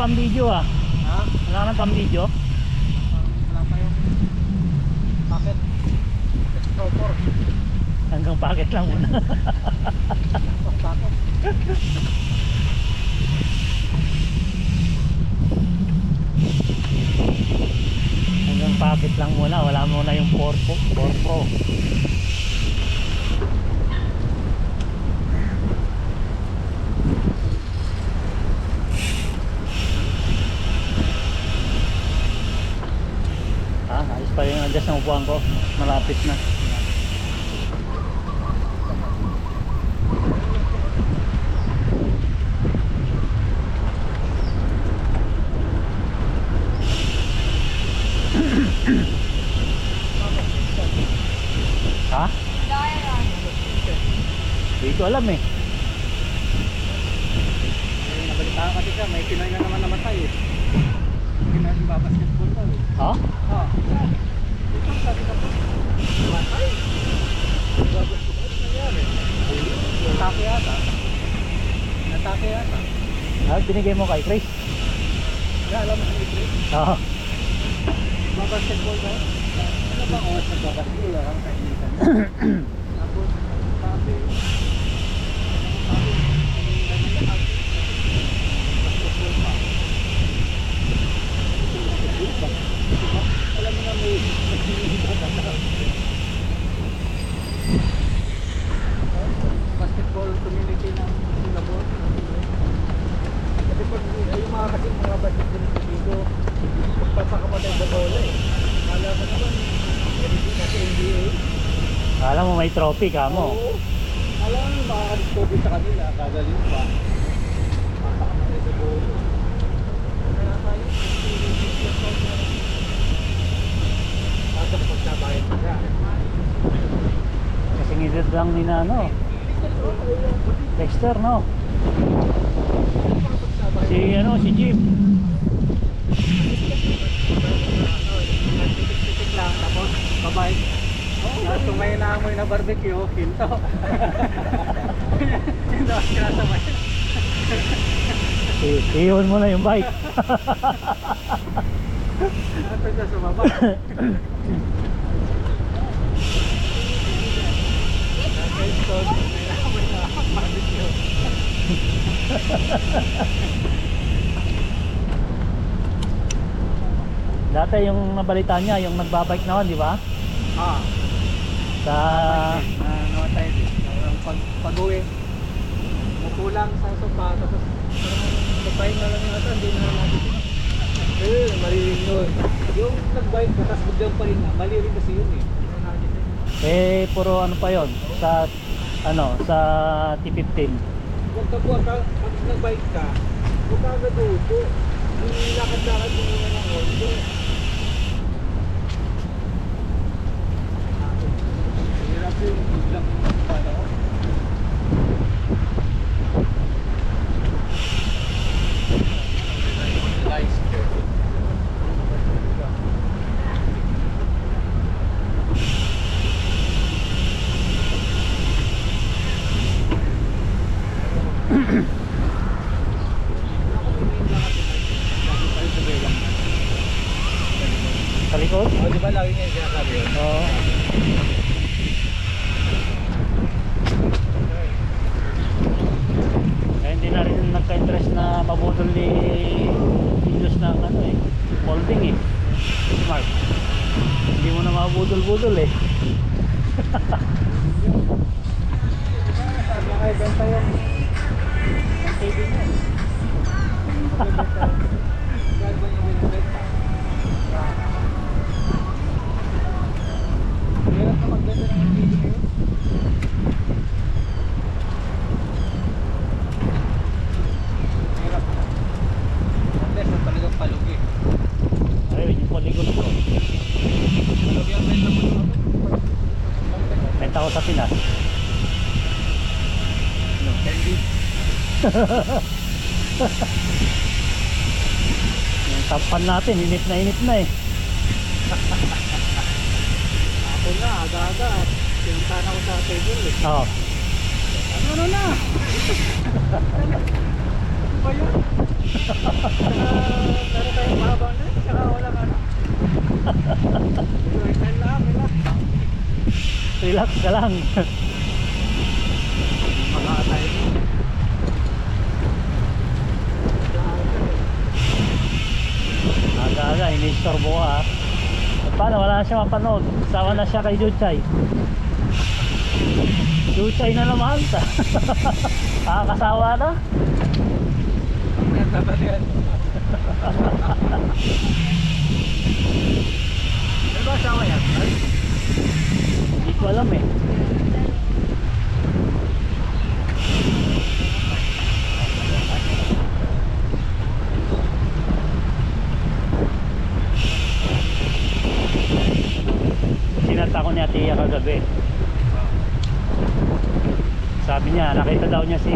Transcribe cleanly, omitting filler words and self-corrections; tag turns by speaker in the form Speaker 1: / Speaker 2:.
Speaker 1: pang video ah.
Speaker 2: Ha?
Speaker 1: Wala nang pang video.
Speaker 2: Wala pa yung packet. Explorer.
Speaker 1: Hanggang packet lang muna.
Speaker 2: Packet.
Speaker 1: Hanggang packet lang muna. Wala muna yung 4 Pro. Ayos pa yung adjust ng upuan ko. Malapit na. Ha? Hindi ko alam eh.
Speaker 2: Nabalitaan kasi siya, may Pinoy na naman namatay eh. Pinoy yung babasketball daw eh.
Speaker 1: Ha?
Speaker 2: Ha? Ito sabi ka po. Namatay? Babasketball nangyari. Natake yata. Natake yata.
Speaker 1: Binigay mo kay Chris?
Speaker 2: Wala, alam mo si Chris?
Speaker 1: Oo.
Speaker 2: Babasketball daw? Ano ba oras na babasketball? Ang kainitan. Tapos, sabi, alam mo na may basketball community ng Singapore. Kasi pag yung mga kasi mga basketball dito, magpapakapatay sa bola eh. Kala ko naman, hindi kasi NBA.
Speaker 1: Alam mo may trophy ka mo.
Speaker 2: Oo. Alam mo, makakadiscover sa kanila, kagaling pa. Papakamatay sa bola. Kaya tayo, kasi pagsabayan pa siya.
Speaker 1: Kasi ngidid lang ni na ano. Dexter no. Si ano, si Jim.
Speaker 2: Titik lang, tapos babay. Tapos kung may naamoy na barbecue, hinto. Hinto ang kinasabay.
Speaker 1: Iyon mo na yung bike.
Speaker 2: Ito siya sumaba. Ito, may naamoy na barbecue.
Speaker 1: Dati yung nabalita niya, yung nagbabike naman, di ba?
Speaker 2: Ah.
Speaker 1: Sa
Speaker 2: Namatay din. Pag-uwi, kulang sa sopa, tapos nagbayad na lang yata, hindi na natin. Mali rin yun. Yung nagbayad ka, tapos biglang pa rin na, mali rin kasi yun eh.
Speaker 1: puro ano pa yon sa ano, sa T15.
Speaker 2: Huwag ka buwan ka, pag nagbayad ka, huwag ka agad upo. Yung lakad-lakad mo muna ng ondo. Hirap yung biglang pala ko.
Speaker 1: Sa likod?
Speaker 2: Oh, di ba lagi niya yung sinasabi yun?
Speaker 1: Oo. Kaya hindi na rin nagka-interest na mabudol ni videos ng ano eh, folding eh. Smart. Hindi mo na mabudol-budol eh.
Speaker 2: Nakibenta yung TV niya. Gano'n ba yung binibenta? Hirap na magbenta ng TV niyo. Hirap na. Unless na talagang palugi.
Speaker 1: Ayun, yung polygon ko.
Speaker 2: Palugi ang benta mo naman.
Speaker 1: Benta ko sa Pinas.
Speaker 2: Candy.
Speaker 1: Yung top fan natin, init na eh.
Speaker 2: Ako na, aga-aga. Pinuntahan ako sa table eh.
Speaker 1: Oo.
Speaker 2: Ano na? ba yun? Meron tayong mahabang na, tsaka walang ano. Relax lang, relax.
Speaker 1: Relax ka lang.
Speaker 2: Makakatay mo.
Speaker 1: Aga-aga, ini-storbo ka ah. At paano, wala na siya mapanood. Sawa na siya kay Juchay. Juchay na naman. Nakakasawa na.
Speaker 2: Nagtabalian. Ano ba asawa yan?
Speaker 1: Hindi ko alam eh. Sinata ko ni Atiya kagabi. Sabi niya, nakita daw niya si